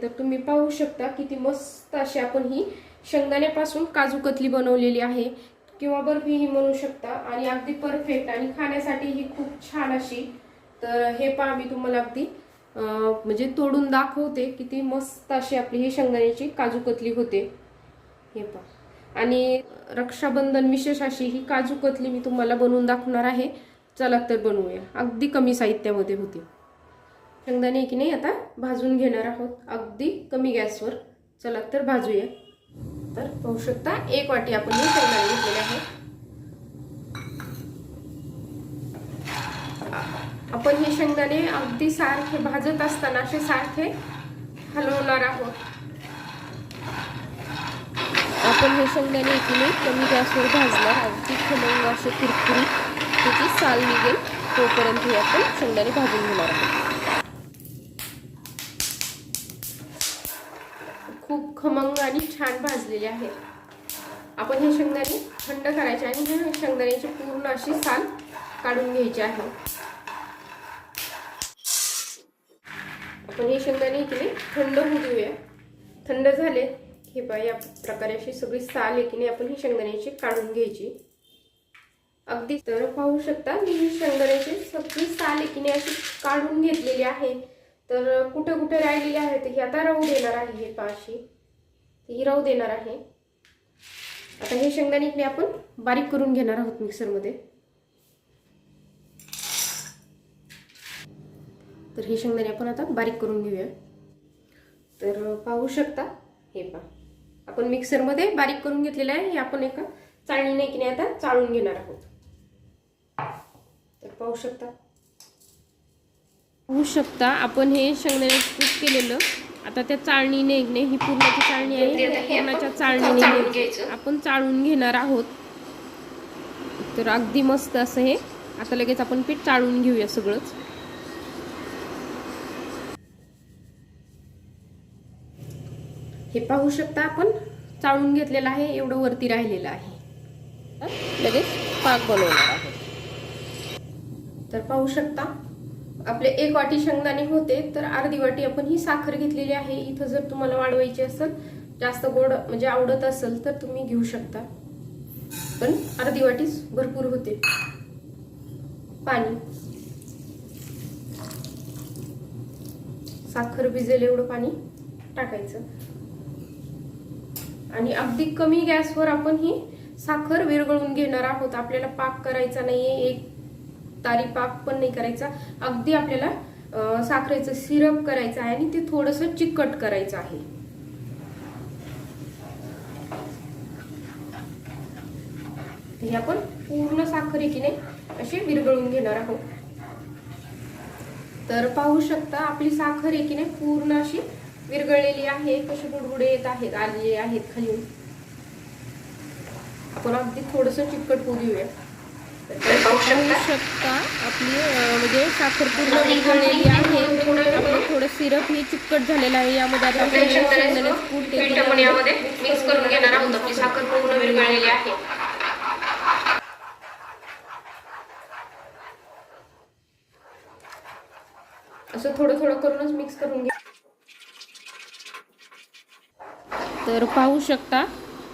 तर तुम्ही पाहू शकता किती मस्त अशी आपण ही शेंगदाण्यापासून काजू कतली बनवलेली आहे किंवा बर्फी ही म्हणू शकता आणि अगदी परफेक्ट आणि खाण्यासाठी ही खूप छान अशी। तर हे पहा मी तुम्हाला अगदी म्हणजे तोडून दाखवते किती मस्त अशी आपली ही शेंगदाण्याची काजू कतली होते। हे पहा आणि रक्षाबंधन विशेष अशी ही काजू कतली मी तुम्हाला बनवून दाखवणार आहे। चला तर बनवूया। अगदी कमी साहित्यामध्ये होते। शेंगदाणे की नाही आता भाजून घेणार आहोत अगदी कमी गॅसवर। चला तर भाजूया। तर पाहू शकता 1 वाटी आपण हे शेंगदाणे घेतलेले आहे। आपण हे शेंगदाणे अगदी सारखे भाजत असताना असे सारखे हलवणार आहोत। आपण हे शेंगदाणे की नाही कमी गॅसवर भाजणार अगदी खमंग असे कुरकुरीत त्याची साल निघेल तोपर्यंत हे आपण शेंगदाणे भाजून घेणार आहोत। खूप खमंग आणि छान भाजलेले आहेत। आपण हे शेंगदाणे थंड करायचे आणि हे शेंगदाण्याची पूर्ण अशी साल काढून घ्यायची आहे। आपण हे शेंगदाणे की नाही थंड होऊ देऊया। थंड झाले हे पहा या प्रकारे अशी सगळी साल आहे की नाही आपण ही शेंगदाण्याची काढून घ्यायची अगदी। तर पाहू शकता मी ही शेंगदाण्याची सगळी साल आहे की नाही अशी काढून घेतलेली आहे। तर कुठे कुठे राहिलेली आहे तर ही आता राहू देणार आहे। हे पाशी ही राहू देणार आहे। आता हे शेंगदाणे इकडे आपण बारीक करून घेणार आहोत मिक्सर मध्ये। तर हे शेंगदाणे आपण आता बारीक करून घेऊया। तर पाहू शकता हे पहा आपण मिक्सर मध्ये बारीक करून घेतलेलं आहे। हे आपण एका चाळणीने की नाही आता चाळून घेणार आहोत। तर पाहू शकता आपण हे शेंगदाण्याचं कूट केलेलं आता त्या चाळणीने ही पूर्णाची चाळणी आहे पूर्णाच्या चाळणीने आपण चाळून घेणार आहोत। तर अगदी मस्त असं हे आता लगेच आपण पीठ चाळून घेऊया सगळंच। हे पाहू शकता आपण चाळून घेतलेलं आहे एवढं वरती राहिलेलं आहे। लगेच पाक बनवणार आहोत। तर पाहू शकता आपले 1 वाटी शेंगदाणे होते तर अर्धी वाटी आपण ही साखर घेतलेली आहे। इथं जर तुम्हाला वाढवायची असेल जास्त गोड म्हणजे आवडत असेल तर तुम्ही घेऊ शकता पण अर्धी वाटीच भरपूर होते। पाणी साखर भिजेल एवढं पाणी टाकायचं आणि अगदी कमी गॅसवर आपण ही साखर विरघळून घेणार आहोत। आपल्याला पाक करायचा नाहीये एक तारी पाक पण नाही करायचा अगदी आपल्याला साखरेचं सिरप करायचं आहे आणि ते थोडंसं चिकट करायचं आहे। हे आपण पूर्ण साखर की नाही अशी विरघळून घेणार आहोत। तर पाहू शकता आपली साखर की नाही पूर्ण अशी विरघळलेली आहे। कशी बुडबुडे येत आहेत आलेले आहेत खाली। आपण अगदी थोडंसं चिकट होऊ देऊया। पाहू शकता आपली म्हणजे साखर पूर्ण विरघळलेली आहे। थोडं सिरप हे चिकट झालेलं आहे। यामध्ये आता शेंगदाण्याचं कूट यामध्ये मिक्स करून घेणार आहोत। आपली साखर पूर्ण विरघळलेली आहे। असं थोडं थोडं करूनच मिक्स करून घ्या। तर पाहू शकता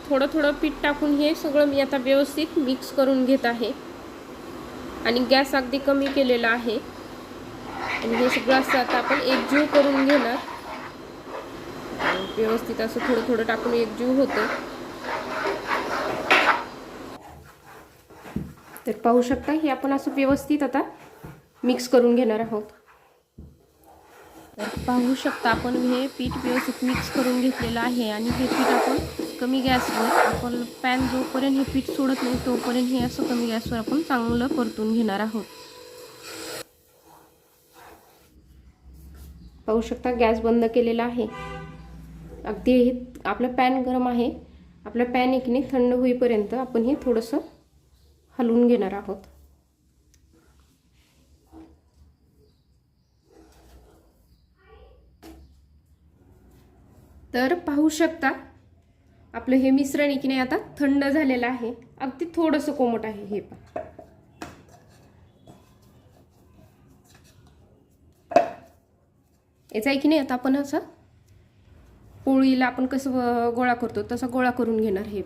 थोडं थोडं पीठ टाकून हे सगळं मी आता व्यवस्थित मिक्स करून घेत आहे आणि गॅस अगदी कमी केलेला आहे आणि हे सगळं असं आता आपण एकजीव करून घेणार। व्यवस्थित असं थोडं थोडं टाकून एकजीव होतं। तर पाहू शकता हे आपण असं व्यवस्थित आता मिक्स करून घेणार आहोत। तर पाहू शकता आपण हे पीठ व्यवस्थित मिक्स करून घेतलेलं आहे आणि हे पीठ आपण कमी गॅसवर आपण पॅन जोपर्यंत हे पीठ सोडत नाही तोपर्यंत हे असं कमी गॅसवर आपण चांगलं परतून घेणार आहोत। पाहू शकता गॅस बंद केलेला आहे। अगदी आपला पॅन गरम आहे। आपला पॅन एक नाही थंड होईपर्यंत आपण हे थोडंसं हलवून घेणार आहोत। तर पाहू शकता आपलं हे मिश्रण की नाही आता थंड झालेलं आहे। अगदी थोडंसं कोमट आहे हे पहा। याचा की नाही आता आपण असं पोळीला आपण कसं गोळा करतो तसा गोळा करून घेणार. हे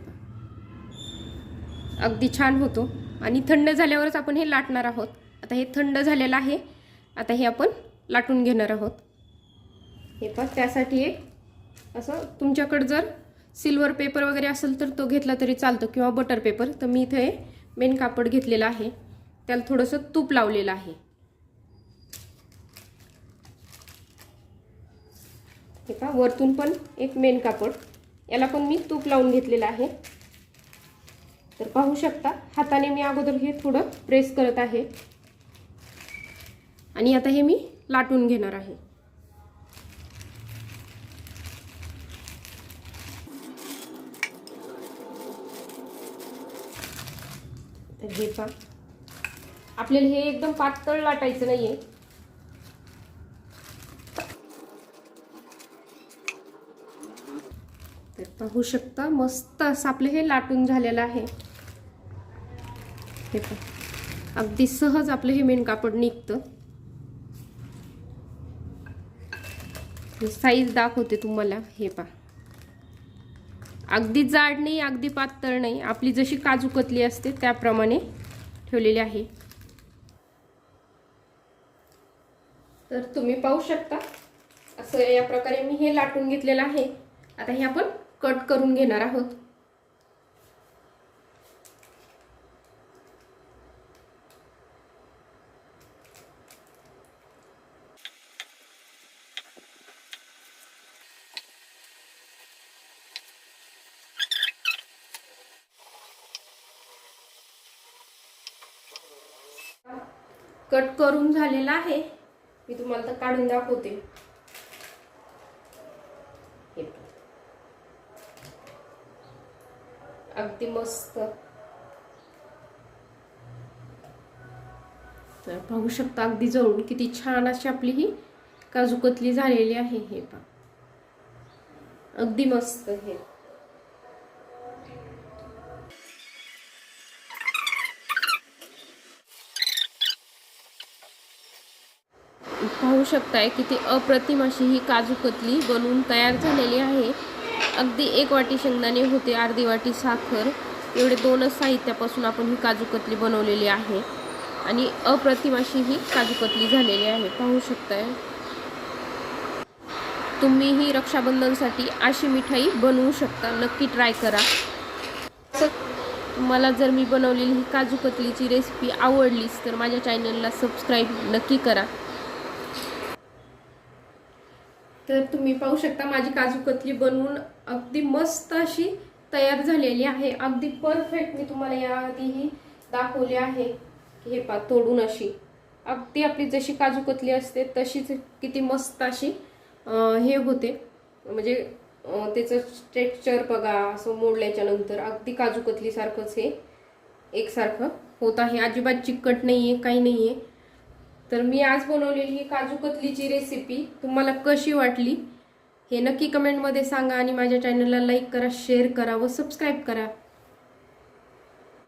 अगदी छान होतो. आणि थंड झाल्यावरच आपण हे लाटणार आहोत. आता हे थंड झालेलं आहे. आता हे आपण लाटून घेणार आहोत. हे पण त्यासाठी एक असं तुमच्याकडे जर सिल्वर पेपर वगैरे असेल तर तो घेतला तरी चालतो किंवा बटर पेपर. तर मी इथे मेन कापड घेतलेलं आहे. त्याला थोडंसं तूप लावलेलं आहे. हे पहा वरतून पण एक मेन कापड, याला पण मी तूप लावून घेतलेलं आहे. तर पाहू शकता हाताने मी अगोदर हे थोडं प्रेस करत आहे आणि आता हे मी लाटून घेणार आहे. तर हे पहा आपल्याला हे एकदम पातळ लाटायचं नाहीये. तर पाहू शकता मस्त असं आपलं हे लाटून झालेलं आहे. हे पहा अगदी सहज आपलं हे मेन कापड निघतं. साईज दाखवते तुम्हाला. हे पहा अगदी जाड नाही अगदी पातळ नाही, आपली जशी काजू कतली असते त्याप्रमाणे ठेवलेली आहे. तर तुम्ही पाहू शकता असं या प्रकारे मी हे लाटून घेतलेलं आहे. आता हे आपण कट करून घेणार आहोत. कट करून झालेला आहे. मी तुम्हाला तर काढून दाखवते. अगदी मस्त. तर पाहू शकता अगदी जवळून किती छान अशी आपली ही काजू कतली झालेली आहे. हे पहा अगदी मस्त. हे पाहू शकताय किती अप्रतिम अशी ही काजू कतली बनवून तयार झालेली आहे. अगदी 1 वाटी शेंगदाणे होते, अर्धी वाटी साखर, एवढे 2च साहित्यापासून आपण ही काजू कतली बनवलेली आहे आणि अप्रतिम अशी ही काजू कतली झालेली आहे. पाहू शकताय. तुम्ही ही रक्षाबंधनसाठी अशी मिठाई बनवू शकता. नक्की ट्राय करा. तुम्हाला जर मी बनवलेली ही काजू कतलीची रेसिपी आवडलीच तर माझ्या चॅनलला सबस्क्राईब नक्की करा. तर तुम्ही पाहू शकता माझी काजू कतली बनवून अगदी मस्त अशी तयार झालेली आहे. अगदी परफेक्ट मी तुम्हाला याआधीही दाखवले आहे की हे पहा तोडून अशी अगदी आपली जशी काजू कतली असते तशीच किती मस्त अशी हे होते. म्हणजे त्याचं टेक्स्चर बघा असं मोडल्याच्या नंतर अगदी काजू कतली सारखंच हे एकसारखं होत आहे. अजिबात चिकट नाहीये, काही नाहीये. तर मी आज बनवलेली ही काजू कतलीची रेसिपी तुम्हाला कशी वाटली हे नक्की कमेंटमध्ये सांगा आणि माझ्या चॅनलला लाईक करा, शेअर करा व सबस्क्राईब करा.